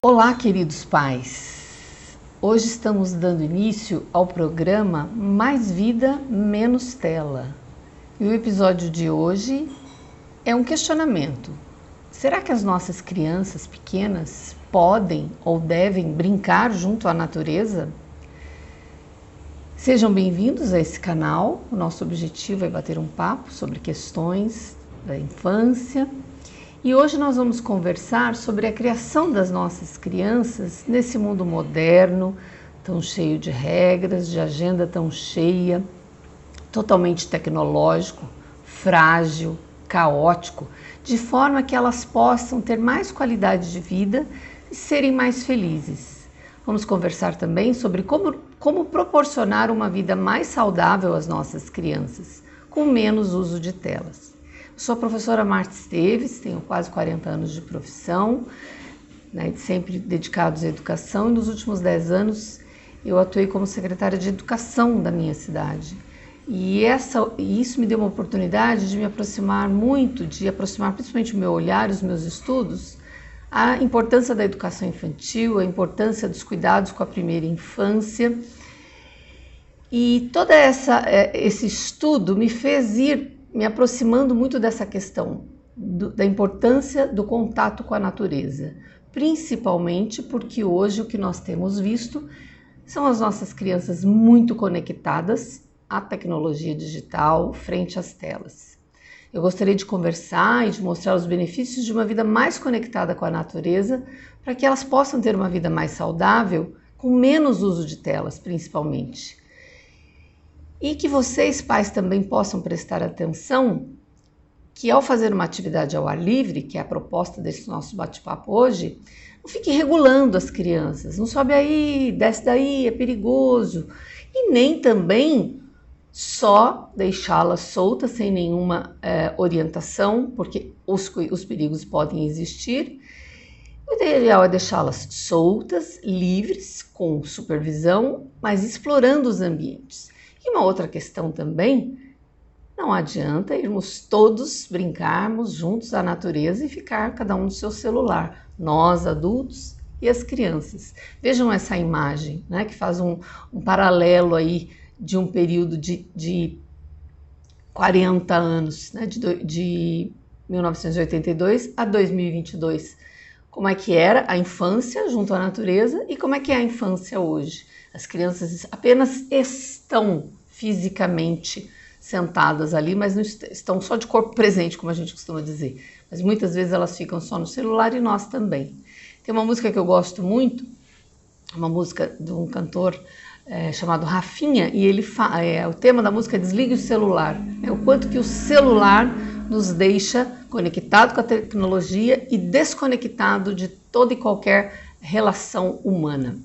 Olá, queridos pais! Hoje estamos dando início ao programa Mais Vida, Menos Tela. E o episódio de hoje é um questionamento. Será que as nossas crianças pequenas podem ou devem brincar junto à natureza? Sejam bem-vindos a esse canal. O nosso objetivo é bater um papo sobre questões da infância. E hoje nós vamos conversar sobre a criação das nossas crianças nesse mundo moderno, tão cheio de regras, de agenda tão cheia, totalmente tecnológico, frágil, caótico, de forma que elas possam ter mais qualidade de vida e serem mais felizes. Vamos conversar também sobre como proporcionar uma vida mais saudável às nossas crianças, com menos uso de telas. Sou a professora Marta Esteves, tenho quase 40 anos de profissão, sempre dedicados à educação, e nos últimos 10 anos eu atuei como secretária de educação da minha cidade. E isso me deu uma oportunidade de me aproximar muito, de aproximar principalmente o meu olhar, os meus estudos, a importância da educação infantil, a importância dos cuidados com a primeira infância. E todo esse estudo me fez ir me aproximando muito dessa questão da importância do contato com a natureza, principalmente porque hoje o que nós temos visto são as nossas crianças muito conectadas à tecnologia digital frente às telas. Eu gostaria de conversar e de mostrar os benefícios de uma vida mais conectada com a natureza para que elas possam ter uma vida mais saudável, com menos uso de telas, principalmente. E que vocês, pais, também possam prestar atenção que ao fazer uma atividade ao ar livre, que é a proposta desse nosso bate-papo hoje, não fique regulando as crianças, não sobe aí, desce daí, é perigoso. E nem também só deixá-las soltas sem nenhuma orientação, porque os perigos podem existir. O ideal é deixá-las soltas, livres, com supervisão, mas explorando os ambientes. E uma outra questão também, não adianta irmos todos brincarmos juntos à natureza e ficar cada um no seu celular, nós adultos e as crianças. Vejam essa imagem, que faz um paralelo aí de um período de 40 anos, de 1982 a 2022. Como é que era a infância junto à natureza e como é que é a infância hoje. As crianças apenas estão fisicamente sentadas ali, mas não estão só de corpo presente, como a gente costuma dizer. Mas muitas vezes elas ficam só no celular e nós também. Tem uma música que eu gosto muito, uma música de um cantor chamado Rafinha, e o tema da música é Desligue o Celular. É o quanto que o celular nos deixa conectado com a tecnologia e desconectado de toda e qualquer relação humana.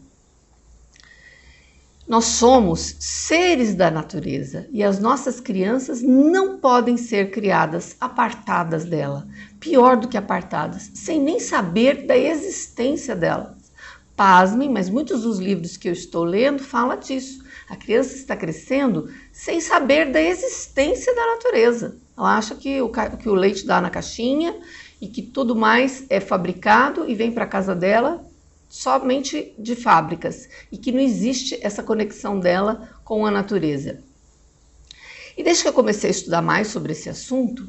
Nós somos seres da natureza e as nossas crianças não podem ser criadas apartadas dela. Pior do que apartadas, sem nem saber da existência delas. Pasmem, mas muitos dos livros que eu estou lendo falam disso. A criança está crescendo sem saber da existência da natureza. Ela acha que o leite dá na caixinha e que tudo mais é fabricado e vem para a casa dela somente de fábricas e que não existe essa conexão dela com a natureza. E desde que eu comecei a estudar mais sobre esse assunto,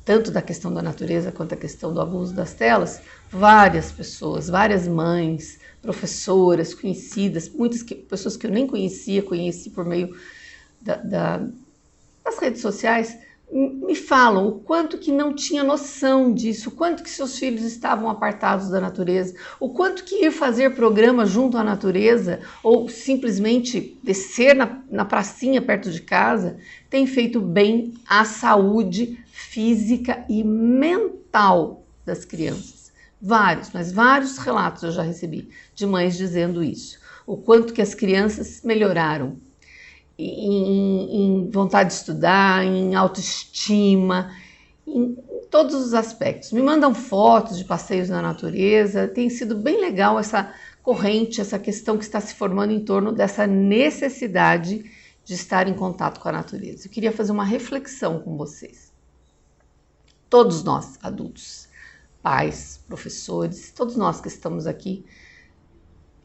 tanto da questão da natureza quanto da questão do abuso das telas, várias pessoas, várias mães, professoras, conhecidas, muitas pessoas que eu nem conheci por meio das redes sociais, me falam o quanto que não tinha noção disso, o quanto que seus filhos estavam apartados da natureza, o quanto que ir fazer programa junto à natureza ou simplesmente descer na pracinha perto de casa tem feito bem à saúde física e mental das crianças. Vários relatos eu já recebi de mães dizendo isso, o quanto que as crianças melhoraram em vontade de estudar, em autoestima, em todos os aspectos. Me mandam fotos de passeios na natureza, tem sido bem legal essa corrente, essa questão que está se formando em torno dessa necessidade de estar em contato com a natureza. Eu queria fazer uma reflexão com vocês. Todos nós, adultos, pais, professores, todos nós que estamos aqui,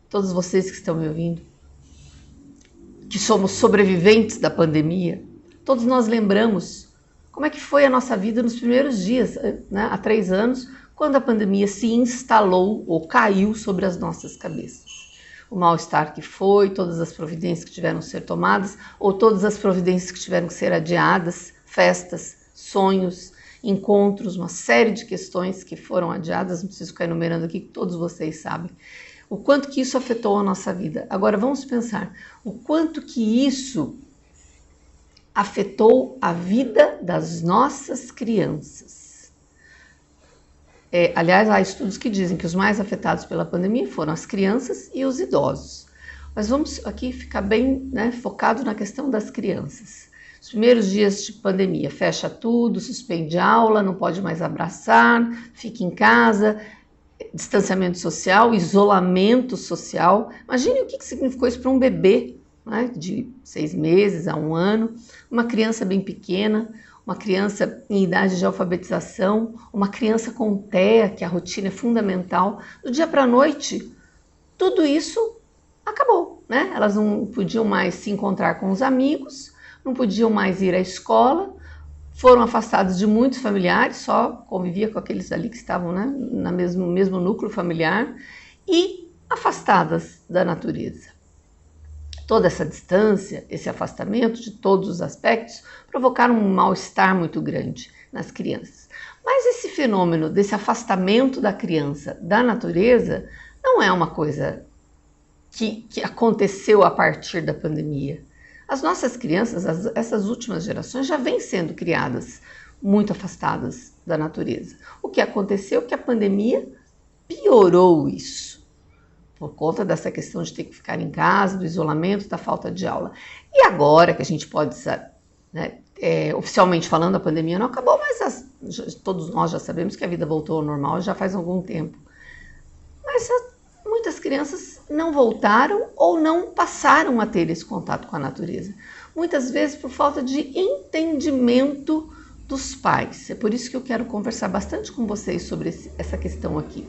todos vocês que estão me ouvindo, que somos sobreviventes da pandemia, todos nós lembramos como é que foi a nossa vida nos primeiros dias, né, há 3 anos, quando a pandemia se instalou ou caiu sobre as nossas cabeças. O mal-estar que foi, todas as providências que tiveram que ser tomadas, ou todas as providências que tiveram que ser adiadas, festas, sonhos, encontros, uma série de questões que foram adiadas, não preciso ficar enumerando aqui, que todos vocês sabem. O quanto que isso afetou a nossa vida. Agora vamos pensar, o quanto que isso afetou a vida das nossas crianças. Aliás, há estudos que dizem que os mais afetados pela pandemia foram as crianças e os idosos. Mas vamos aqui ficar bem, né, focado na questão das crianças. Os primeiros dias de pandemia, fecha tudo, suspende aula, não pode mais abraçar, fica em casa, distanciamento social, isolamento social. Imagine o que significou isso para um bebê, né, de 6 meses a 1 ano, uma criança bem pequena, uma criança em idade de alfabetização, uma criança com TEA, que a rotina é fundamental. Do dia para a noite, tudo isso acabou, né? Elas não podiam mais se encontrar com os amigos, não podiam mais ir à escola, foram afastadas de muitos familiares, só convivia com aqueles ali que estavam, né, no mesmo núcleo familiar, e afastadas da natureza. Toda essa distância, esse afastamento de todos os aspectos, provocaram um mal-estar muito grande nas crianças. Mas esse fenômeno desse afastamento da criança da natureza não é uma coisa que aconteceu a partir da pandemia. As nossas crianças, essas últimas gerações, já vêm sendo criadas muito afastadas da natureza. O que aconteceu é que a pandemia piorou isso, por conta dessa questão de ter que ficar em casa, do isolamento, da falta de aula. E agora que a gente pode, né, oficialmente falando, a pandemia não acabou, mas todos nós já sabemos que a vida voltou ao normal já faz algum tempo. Mas muitas crianças não voltaram ou não passaram a ter esse contato com a natureza. Muitas vezes por falta de entendimento dos pais. É por isso que eu quero conversar bastante com vocês sobre essa questão aqui.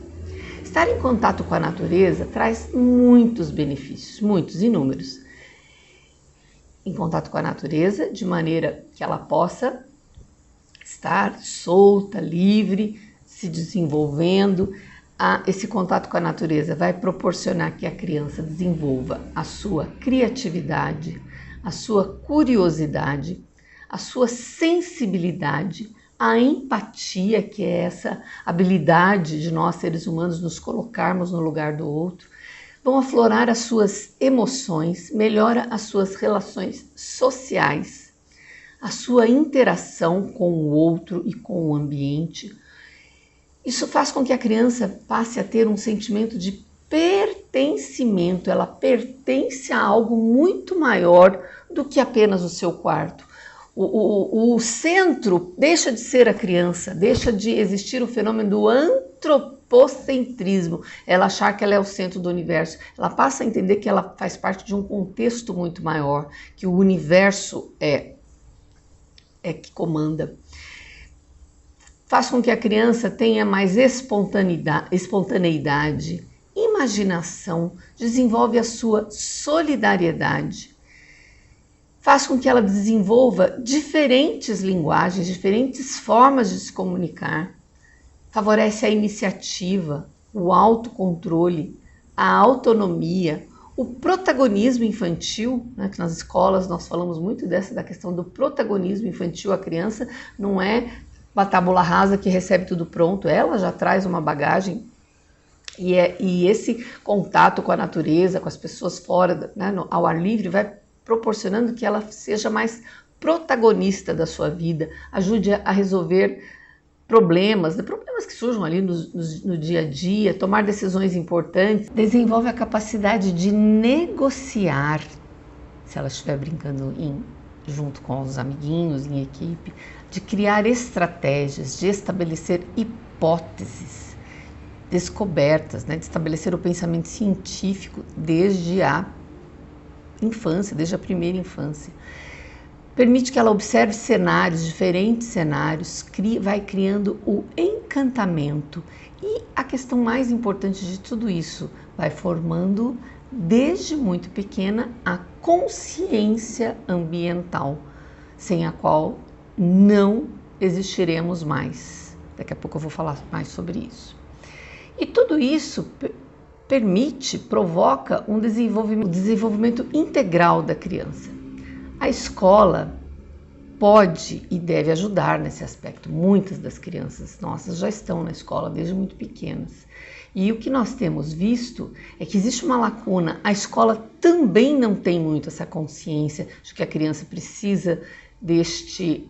Estar em contato com a natureza traz muitos benefícios, muitos, inúmeros. Em contato com a natureza, de maneira que ela possa estar solta, livre, se desenvolvendo. Esse contato com a natureza vai proporcionar que a criança desenvolva a sua criatividade, a sua curiosidade, a sua sensibilidade, a empatia, que é essa habilidade de nós seres humanos nos colocarmos no lugar do outro, vão aflorar as suas emoções, melhora as suas relações sociais, a sua interação com o outro e com o ambiente. Isso faz com que a criança passe a ter um sentimento de pertencimento, ela pertence a algo muito maior do que apenas o seu quarto. O centro deixa de ser a criança, deixa de existir o fenômeno do antropocentrismo, ela achar que ela é o centro do universo, ela passa a entender que ela faz parte de um contexto muito maior, que o universo é que comanda. Faz com que a criança tenha mais espontaneidade, imaginação, desenvolve a sua solidariedade. Faz com que ela desenvolva diferentes linguagens, diferentes formas de se comunicar. Favorece a iniciativa, o autocontrole, a autonomia, o protagonismo infantil, né, que nas escolas nós falamos muito da questão do protagonismo infantil. A criança não é uma tábula rasa que recebe tudo pronto, ela já traz uma bagagem e esse contato com a natureza, com as pessoas fora, né, ao ar livre, vai proporcionando que ela seja mais protagonista da sua vida, ajude a resolver problemas que surjam ali no dia a dia, tomar decisões importantes, desenvolve a capacidade de negociar, se ela estiver brincando junto com os amiguinhos, em equipe, de criar estratégias, de estabelecer hipóteses, descobertas, né, de estabelecer o pensamento científico desde a infância, desde a primeira infância. permite que ela observe cenários, diferentes cenários, vai criando o encantamento. E a questão mais importante de tudo isso, vai formando desde muito pequena a consciência ambiental, sem a qual não existiremos mais. Daqui a pouco eu vou falar mais sobre isso. E tudo isso provoca um desenvolvimento integral da criança. A escola pode e deve ajudar nesse aspecto. Muitas das crianças nossas já estão na escola desde muito pequenas. E o que nós temos visto é que existe uma lacuna. A escola também não tem muito essa consciência de que a criança precisa deste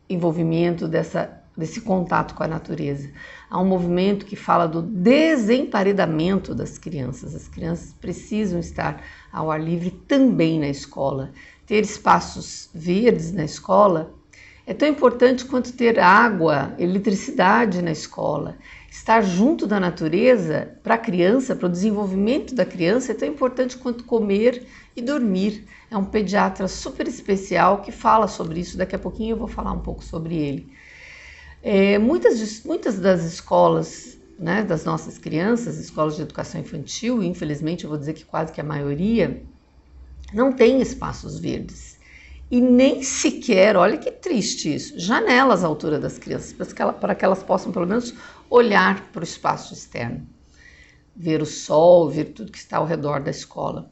envolvimento, desse contato com a natureza. Há um movimento que fala do desemparedamento das crianças. As crianças precisam estar ao ar livre também na escola. Ter espaços verdes na escola é tão importante quanto ter água, eletricidade na escola. Estar junto da natureza para a criança, para o desenvolvimento da criança, é tão importante quanto comer e dormir. É um pediatra super especial que fala sobre isso. Daqui a pouquinho eu vou falar um pouco sobre ele. Muitas das escolas, né, das nossas crianças, escolas de educação infantil, infelizmente eu vou dizer que quase que a maioria, não tem espaços verdes. E nem sequer, olha que triste isso, janelas à altura das crianças, para que elas possam pelo menos olhar para o espaço externo, ver o sol, ver tudo que está ao redor da escola.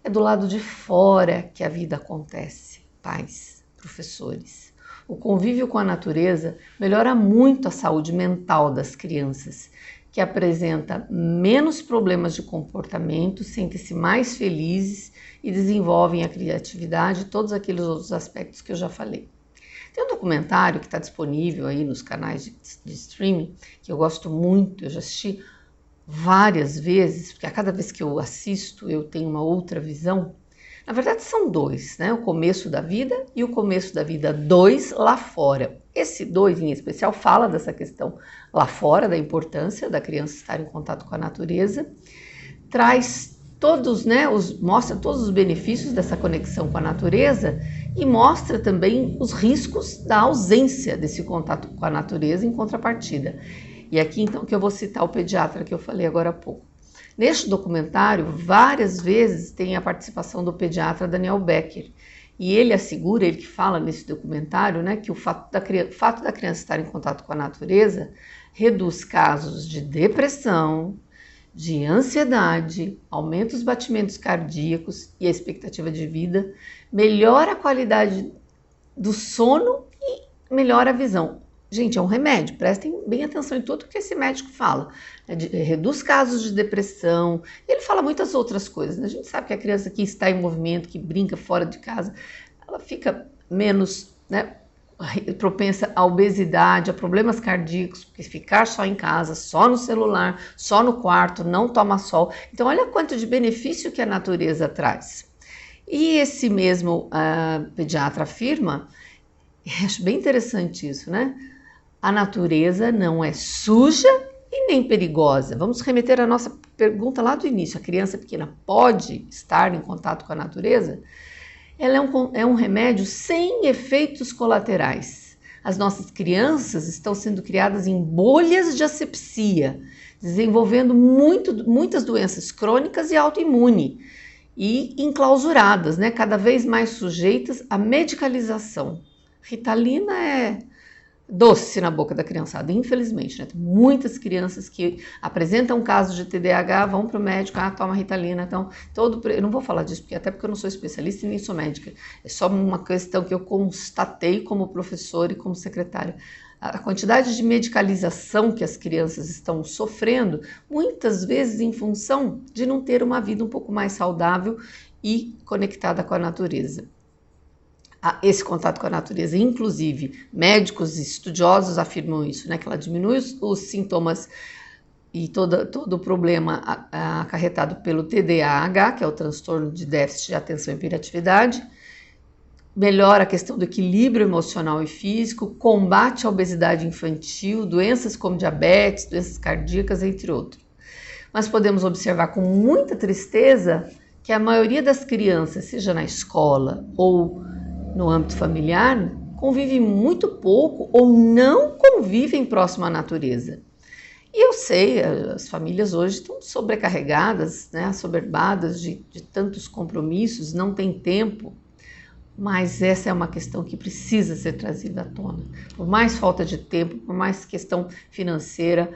É do lado de fora que a vida acontece, pais, professores. O convívio com a natureza melhora muito a saúde mental das crianças, que apresenta menos problemas de comportamento, sentem-se mais felizes e desenvolvem a criatividade e todos aqueles outros aspectos que eu já falei. Tem um documentário que está disponível aí nos canais de streaming, que eu gosto muito, eu já assisti várias vezes, porque a cada vez que eu assisto eu tenho uma outra visão. Na verdade são dois, né? O começo da vida e o começo da vida 2 lá fora. Esse 2 em especial fala dessa questão lá fora, da importância da criança estar em contato com a natureza, traz todos, né, mostra todos os benefícios dessa conexão com a natureza e mostra também os riscos da ausência desse contato com a natureza em contrapartida. E aqui então que eu vou citar o pediatra que eu falei agora há pouco. Neste documentário, várias vezes tem a participação do pediatra Daniel Becker. E ele assegura, ele que fala nesse documentário, né, que o fato da criança estar em contato com a natureza reduz casos de depressão, de ansiedade, aumenta os batimentos cardíacos e a expectativa de vida, melhora a qualidade do sono e melhora a visão. Gente, é um remédio, prestem bem atenção em tudo que esse médico fala. Reduz casos de depressão, ele fala muitas outras coisas. A gente sabe que a criança que está em movimento, que brinca fora de casa, ela fica menos, né, propensa à obesidade, a problemas cardíacos, porque ficar só em casa, só no celular, só no quarto, não toma sol. Então olha quanto de benefício que a natureza traz. E esse mesmo pediatra afirma, acho bem interessante isso, né? A natureza não é suja e nem perigosa. Vamos remeter à nossa pergunta lá do início. A criança pequena pode estar em contato com a natureza? Ela é um remédio sem efeitos colaterais. As nossas crianças estão sendo criadas em bolhas de asepsia, desenvolvendo muitas doenças crônicas e autoimune e enclausuradas, né? Cada vez mais sujeitas à medicalização. Ritalina é doce na boca da criançada, infelizmente, né? Tem muitas crianças que apresentam casos de TDAH, vão para o médico, toma Ritalina, então, eu não vou falar disso, até porque eu não sou especialista e nem sou médica, é só uma questão que eu constatei como professora e como secretária. A quantidade de medicalização que as crianças estão sofrendo, muitas vezes em função de não ter uma vida um pouco mais saudável e conectada com a natureza. Esse contato com a natureza, inclusive médicos e estudiosos afirmam isso, né, que ela diminui os sintomas e todo o problema acarretado pelo TDAH, que é o transtorno de déficit de atenção e hiperatividade, melhora a questão do equilíbrio emocional e físico, combate a obesidade infantil, doenças como diabetes, doenças cardíacas, entre outros. Mas podemos observar com muita tristeza que a maioria das crianças, seja na escola ou no âmbito familiar, convivem muito pouco ou não convivem próximo à natureza. E eu sei, as famílias hoje estão sobrecarregadas, né, assoberbadas de tantos compromissos, não tem tempo, mas essa é uma questão que precisa ser trazida à tona. Por mais falta de tempo, por mais questão financeira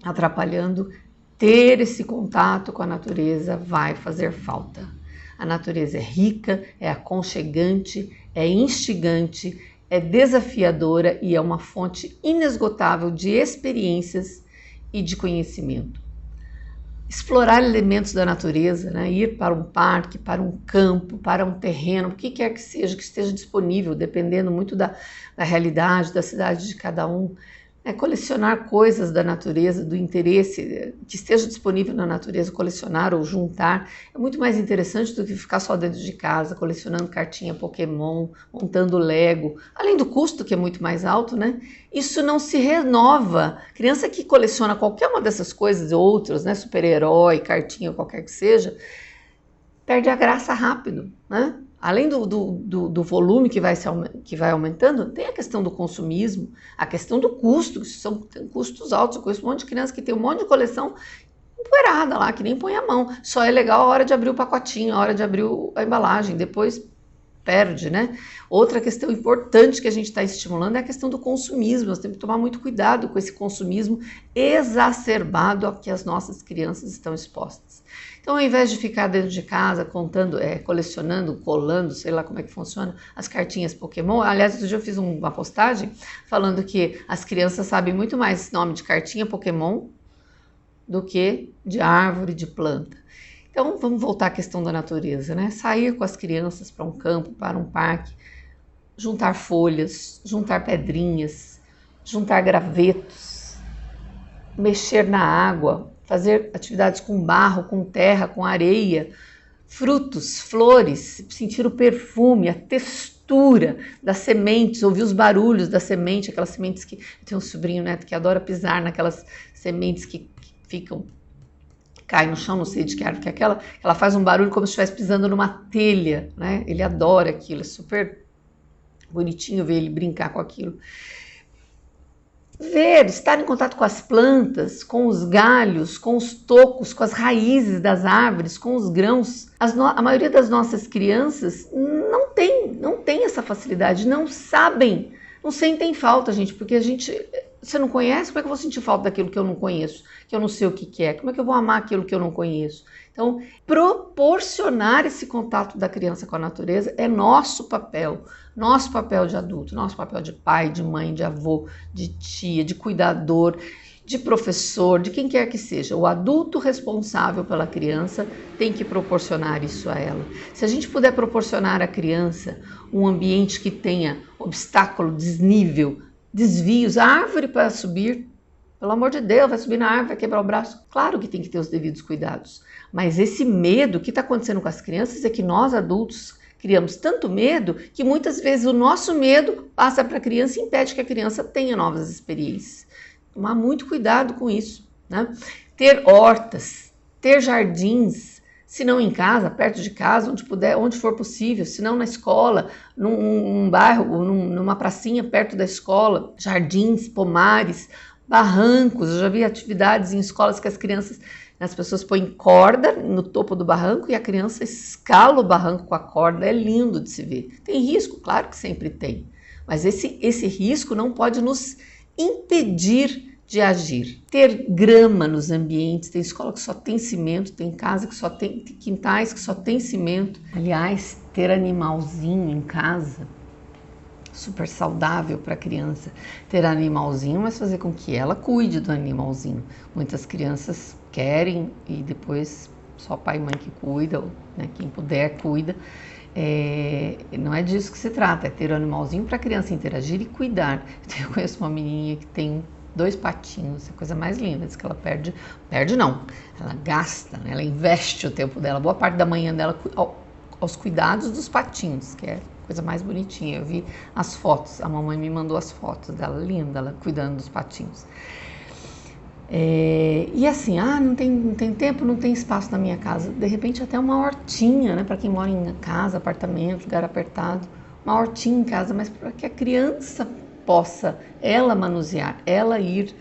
atrapalhando, ter esse contato com a natureza vai fazer falta. A natureza é rica, é aconchegante, é instigante, é desafiadora e é uma fonte inesgotável de experiências e de conhecimento. Explorar elementos da natureza, né? Ir para um parque, para um campo, para um terreno, o que quer que esteja disponível, dependendo muito da realidade, da cidade de cada um. Colecionar coisas da natureza, do interesse, que esteja disponível na natureza, colecionar ou juntar, é muito mais interessante do que ficar só dentro de casa, colecionando cartinha Pokémon, montando Lego, além do custo que é muito mais alto, né? Isso não se renova. Criança que coleciona qualquer uma dessas coisas e outras, né? Super-herói, cartinha, qualquer que seja, perde a graça rápido, né? Além do volume que vai aumentando, tem a questão do consumismo, a questão do custo, que são custos altos. Eu conheço um monte de criança que tem um monte de coleção empoeirada lá, que nem põe a mão. Só é legal a hora de abrir o pacotinho, a hora de abrir a embalagem, depois perde, né? Outra questão importante que a gente está estimulando é a questão do consumismo. Nós temos que tomar muito cuidado com esse consumismo exacerbado a que as nossas crianças estão expostas. Então, ao invés de ficar dentro de casa contando, colecionando, colando, sei lá como é que funciona, as cartinhas Pokémon. Aliás, outro dia eu fiz uma postagem falando que as crianças sabem muito mais nome de cartinha Pokémon do que de árvore, de planta. Então, vamos voltar à questão da natureza, né? Sair com as crianças para um campo, para um parque, juntar folhas, juntar pedrinhas, juntar gravetos, mexer na água, fazer atividades com barro, com terra, com areia, frutos, flores, sentir o perfume, a textura das sementes, ouvir os barulhos da semente, aquelas sementes que... Eu tenho um sobrinho, né, que adora pisar naquelas sementes que ficam... cai no chão, não sei de que árvore que é aquela, ela faz um barulho como se estivesse pisando numa telha, né? Ele adora aquilo, é super bonitinho ver ele brincar com aquilo. Estar em contato com as plantas, com os galhos, com os tocos, com as raízes das árvores, com os grãos. A maioria das nossas crianças não tem essa facilidade, não sabem, não sentem falta, gente, porque você não conhece, como é que eu vou sentir falta daquilo que eu não conheço, que eu não sei o que é? Como é que eu vou amar aquilo que eu não conheço? Então, proporcionar esse contato da criança com a natureza é nosso papel de adulto, nosso papel de pai, de mãe, de avô, de tia, de cuidador, de professor, de quem quer que seja. O adulto responsável pela criança tem que proporcionar isso a ela. Se a gente puder proporcionar à criança um ambiente que tenha obstáculo, desnível, desvios, árvore para subir, pelo amor de Deus, vai subir na árvore, vai quebrar o braço. Claro que tem que ter os devidos cuidados. Mas esse medo, o que está acontecendo com as crianças é que nós adultos criamos tanto medo que muitas vezes o nosso medo passa para a criança e impede que a criança tenha novas experiências. Tomar muito cuidado com isso, né? Ter hortas, ter jardins, se não em casa, perto de casa, onde puder, onde for possível, se não na escola, num bairro, numa pracinha perto da escola, jardins, pomares, barrancos. Eu já vi atividades em escolas que as pessoas põem corda no topo do barranco e a criança escala o barranco com a corda. É lindo de se ver. Tem risco? Claro que sempre tem. Mas esse risco não pode nos impedir de agir. Ter grama nos ambientes, tem escola que só tem cimento, tem casa que só tem quintais que só tem cimento. Aliás, ter animalzinho em casa, super saudável para a criança. Ter animalzinho, mas fazer com que ela cuide do animalzinho. Muitas crianças querem e depois só pai e mãe que cuidam, né? Quem puder cuida. Não é disso que se trata, é ter um animalzinho para a criança interagir e cuidar. Eu conheço uma menininha que tem 2 patinhos, é a coisa mais linda, diz que ela ela gasta, né? Ela investe o tempo dela, boa parte da manhã dela aos cuidados dos patinhos, que é a coisa mais bonitinha. Eu vi as fotos, a mamãe me mandou as fotos dela, linda, ela cuidando dos patinhos. E assim, não tem tempo não tem espaço na minha casa. De repente até uma hortinha, né? Para quem mora em casa, apartamento, lugar apertado. Uma hortinha em casa, mas para que a criança possa ela manusear, ela ir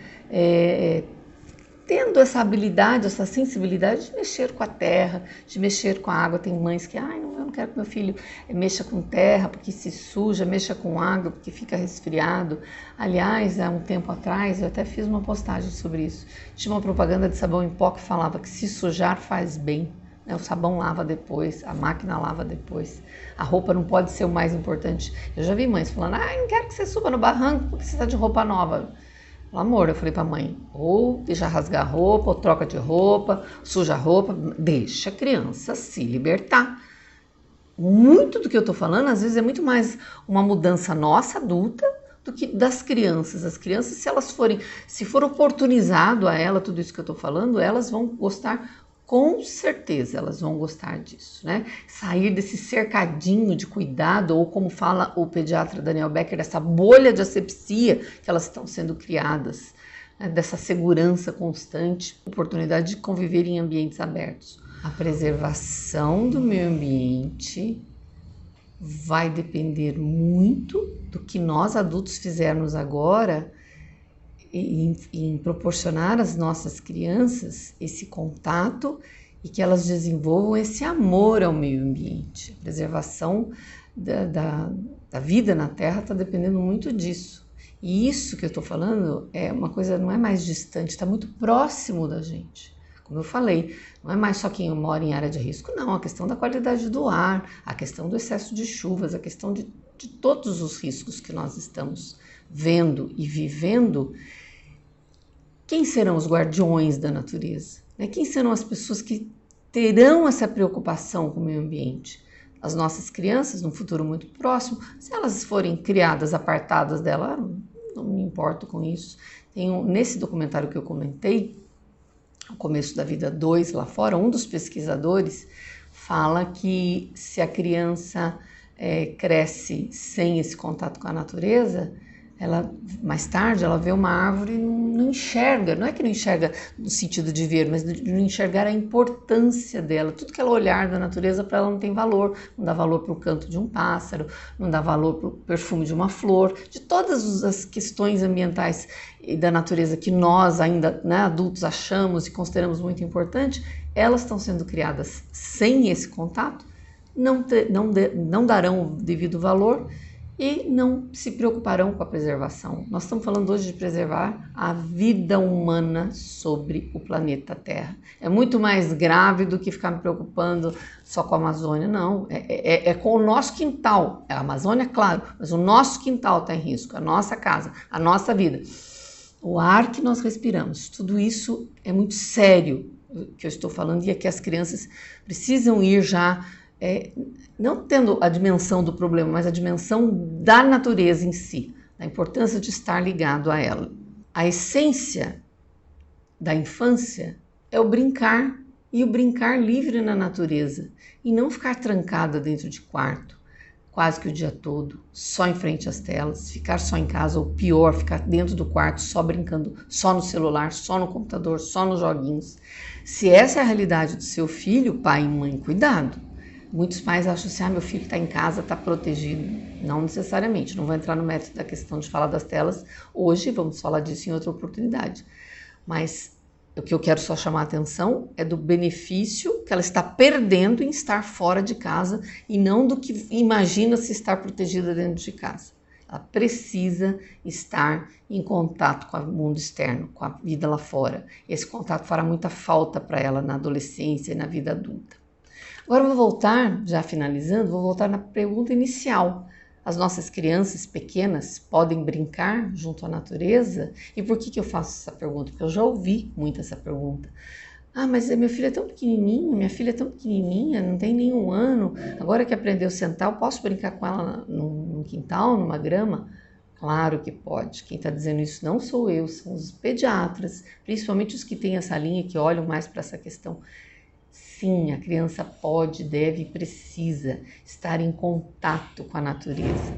tendo essa habilidade, essa sensibilidade de mexer com a terra, de mexer com a água. Tem mães que, eu não quero que meu filho mexa com terra porque se suja, mexa com água porque fica resfriado. Aliás, há um tempo atrás, eu até fiz uma postagem sobre isso. Tinha uma propaganda de sabão em pó que falava que se sujar faz bem. O sabão lava depois, a máquina lava depois. A roupa não pode ser o mais importante. Eu já vi mães falando, não quero que você suba no barranco porque você está de roupa nova. Amor, eu falei pra mãe, ou deixa rasgar a roupa, ou troca de roupa, suja a roupa, deixa a criança se libertar. Muito do que eu tô falando, às vezes, é muito mais uma mudança nossa, adulta, do que das crianças. As crianças, se for oportunizado a ela tudo isso que eu tô falando, elas vão gostar. Com certeza elas vão gostar disso, né? Sair desse cercadinho de cuidado, ou como fala o pediatra Daniel Becker, dessa bolha de asepsia que elas estão sendo criadas, né? Dessa segurança constante, oportunidade de conviver em ambientes abertos. A preservação do meio ambiente vai depender muito do que nós adultos fizermos agora em proporcionar às nossas crianças esse contato e que elas desenvolvam esse amor ao meio ambiente. A preservação da vida na Terra está dependendo muito disso. E isso que eu estou falando é uma coisa, não é mais distante, está muito próximo da gente. Como eu falei, não é mais só quem mora em área de risco, não. A questão da qualidade do ar, a questão do excesso de chuvas, a questão de todos os riscos que nós estamos vendo e vivendo. Quem serão os guardiões da natureza? Quem serão as pessoas que terão essa preocupação com o meio ambiente? As nossas crianças, num futuro muito próximo, se elas forem criadas apartadas dela, não me importo com isso. Nesse documentário que eu comentei, O Começo da Vida 2, lá fora, um dos pesquisadores fala que se a criança cresce sem esse contato com a natureza, mais tarde ela vê uma árvore e não enxerga, não é que não enxerga no sentido de ver, mas de não enxergar a importância dela. Tudo que ela olhar da natureza para ela não tem valor, não dá valor para o canto de um pássaro, não dá valor para o perfume de uma flor, de todas as questões ambientais e da natureza que nós ainda, né, adultos, achamos e consideramos muito importante, elas estão sendo criadas sem esse contato, não darão o devido valor e não se preocuparão com a preservação. Nós estamos falando hoje de preservar a vida humana sobre o planeta Terra. É muito mais grave do que ficar me preocupando só com a Amazônia, não. É com o nosso quintal. A Amazônia, claro, mas o nosso quintal está em risco, a nossa casa, a nossa vida. O ar que nós respiramos, tudo isso é muito sério que eu estou falando, e é que as crianças precisam ir já não tendo a dimensão do problema, mas a dimensão da natureza em si, a importância de estar ligado a ela. A essência da infância é o brincar, e o brincar livre na natureza, e não ficar trancada dentro de quarto, quase que o dia todo, só em frente às telas, ficar só em casa, ou pior, ficar dentro do quarto só brincando, só no celular, só no computador, só nos joguinhos. Se essa é a realidade do seu filho, pai e mãe, cuidado. Muitos pais acham assim, meu filho está em casa, está protegido. Não necessariamente, não vou entrar no mérito da questão de falar das telas hoje, vamos falar disso em outra oportunidade. Mas o que eu quero só chamar a atenção é do benefício que ela está perdendo em estar fora de casa e não do que imagina se estar protegida dentro de casa. Ela precisa estar em contato com o mundo externo, com a vida lá fora. Esse contato fará muita falta para ela na adolescência e na vida adulta. Agora eu vou voltar, já finalizando, vou voltar na pergunta inicial. As nossas crianças pequenas podem brincar junto à natureza? E por que eu faço essa pergunta? Porque eu já ouvi muito essa pergunta. Mas meu filho é tão pequenininho, minha filha é tão pequenininha, não tem nenhum ano. Agora que aprendeu a sentar, eu posso brincar com ela num quintal, numa grama? Claro que pode. Quem está dizendo isso não sou eu, são os pediatras, principalmente os que têm essa linha, que olham mais para essa questão. Sim, a criança pode, deve e precisa estar em contato com a natureza.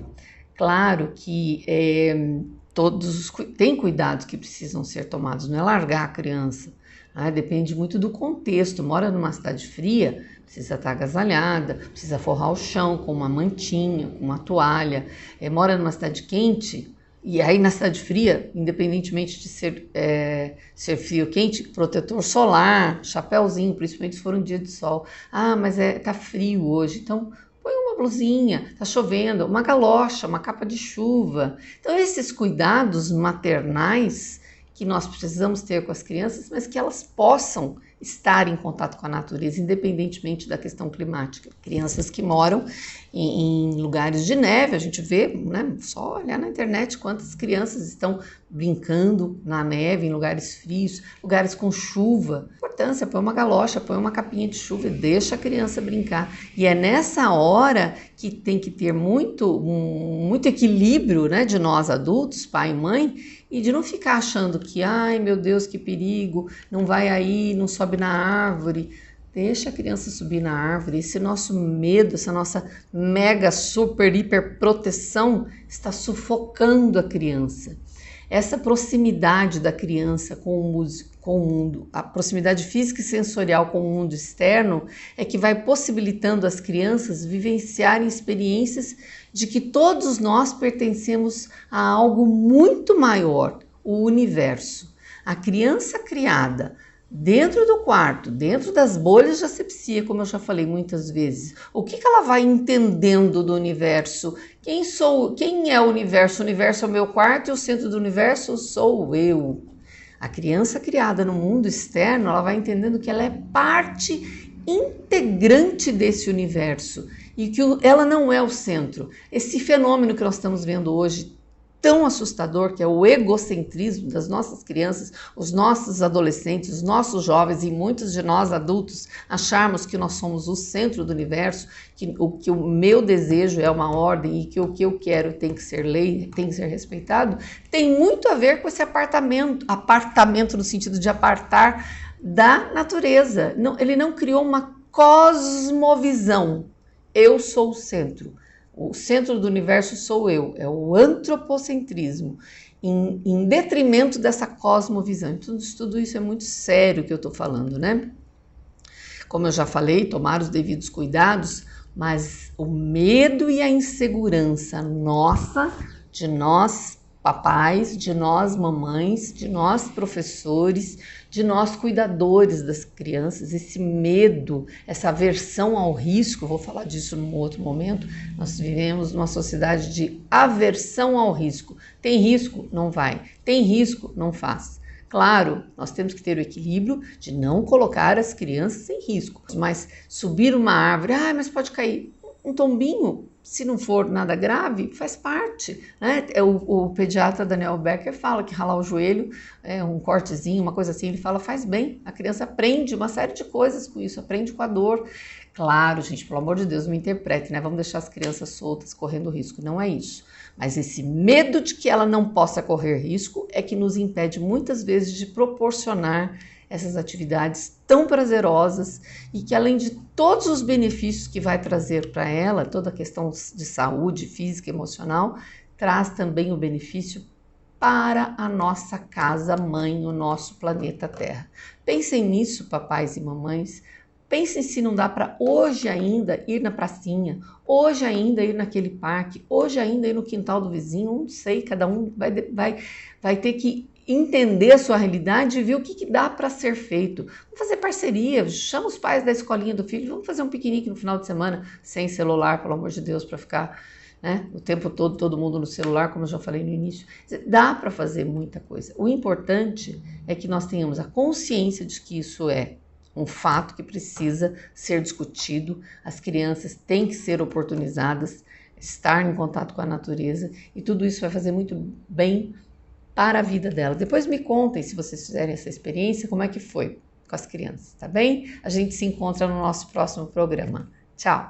Claro que tem cuidados que precisam ser tomados, não é largar a criança Depende muito do contexto. Mora numa cidade fria, precisa estar agasalhada, precisa forrar o chão com uma mantinha, com uma toalha. Mora numa cidade quente, e aí na cidade fria, independentemente de ser frio ou quente, protetor solar, chapéuzinho, principalmente se for um dia de sol. Mas tá frio hoje, então põe uma blusinha, tá chovendo, uma galocha, uma capa de chuva. Então esses cuidados maternais que nós precisamos ter com as crianças, mas que elas possam estar em contato com a natureza, independentemente da questão climática. Crianças que moram em lugares de neve, a gente vê, né, só olhar na internet quantas crianças estão brincando na neve, em lugares frios, lugares com chuva. Importância, põe uma galocha, põe uma capinha de chuva e deixa a criança brincar. E é nessa hora que tem que ter muito equilíbrio, né, de nós adultos, pai e mãe, e de não ficar achando que, ai meu Deus, que perigo, não vai aí, não sobe na árvore. Deixa a criança subir na árvore. Esse nosso medo, essa nossa mega, super, hiper proteção está sufocando a criança. Essa proximidade da criança com o mundo, a proximidade física e sensorial com o mundo externo é que vai possibilitando as crianças vivenciarem experiências de que todos nós pertencemos a algo muito maior, o universo. A criança criada dentro do quarto, dentro das bolhas de asepsia, como eu já falei muitas vezes, o que ela vai entendendo do universo? Quem é o universo? O universo é o meu quarto e o centro do universo sou eu. A criança criada no mundo externo, ela vai entendendo que ela é parte integrante desse universo e que ela não é o centro. Esse fenômeno que nós estamos vendo hoje, tão assustador, que é o egocentrismo das nossas crianças, os nossos adolescentes, os nossos jovens e muitos de nós adultos acharmos que nós somos o centro do universo, que o meu desejo é uma ordem e que o que eu quero tem que ser lei, tem que ser respeitado, tem muito a ver com esse apartamento no sentido de apartar da natureza. Não, ele não criou uma cosmovisão. Eu sou o centro. O centro do universo sou eu, é o antropocentrismo, em detrimento dessa cosmovisão. Então, tudo isso é muito sério que eu estou falando, né? Como eu já falei, tomar os devidos cuidados, mas o medo e a insegurança nossa, de nós papais, de nós mamães, de nós professores, de nós cuidadores das crianças, esse medo, essa aversão ao risco, vou falar disso num outro momento, nós vivemos numa sociedade de aversão ao risco. Tem risco? Não vai. Tem risco? Não faz. Claro, nós temos que ter o equilíbrio de não colocar as crianças em risco, mas subir uma árvore, mas pode cair um tombinho, se não for nada grave, faz parte, né? O pediatra Daniel Becker fala que ralar o joelho, um cortezinho, uma coisa assim, ele fala faz bem, a criança aprende uma série de coisas com isso, aprende com a dor. Claro, gente, pelo amor de Deus, não me interprete, né? Vamos deixar as crianças soltas correndo risco, não é isso. Mas esse medo de que ela não possa correr risco é que nos impede muitas vezes de proporcionar essas atividades tão prazerosas e que, além de todos os benefícios que vai trazer para ela, toda a questão de saúde física e emocional, traz também o benefício para a nossa casa-mãe, o nosso planeta Terra. Pensem nisso, papais e mamães. Pensem se não dá para hoje ainda ir na pracinha, hoje ainda ir naquele parque, hoje ainda ir no quintal do vizinho, não sei, cada um vai ter que entender a sua realidade e ver o que dá para ser feito. Vamos fazer parceria, chama os pais da escolinha do filho, vamos fazer um piquenique no final de semana, sem celular, pelo amor de Deus, para ficar, né, o tempo todo mundo no celular, como eu já falei no início. Dá para fazer muita coisa. O importante é que nós tenhamos a consciência de que isso é um fato que precisa ser discutido, as crianças têm que ser oportunizadas, estar em contato com a natureza, e tudo isso vai fazer muito bem para a vida delas. Depois me contem, se vocês fizerem essa experiência, como é que foi com as crianças, tá bem? A gente se encontra no nosso próximo programa. Tchau!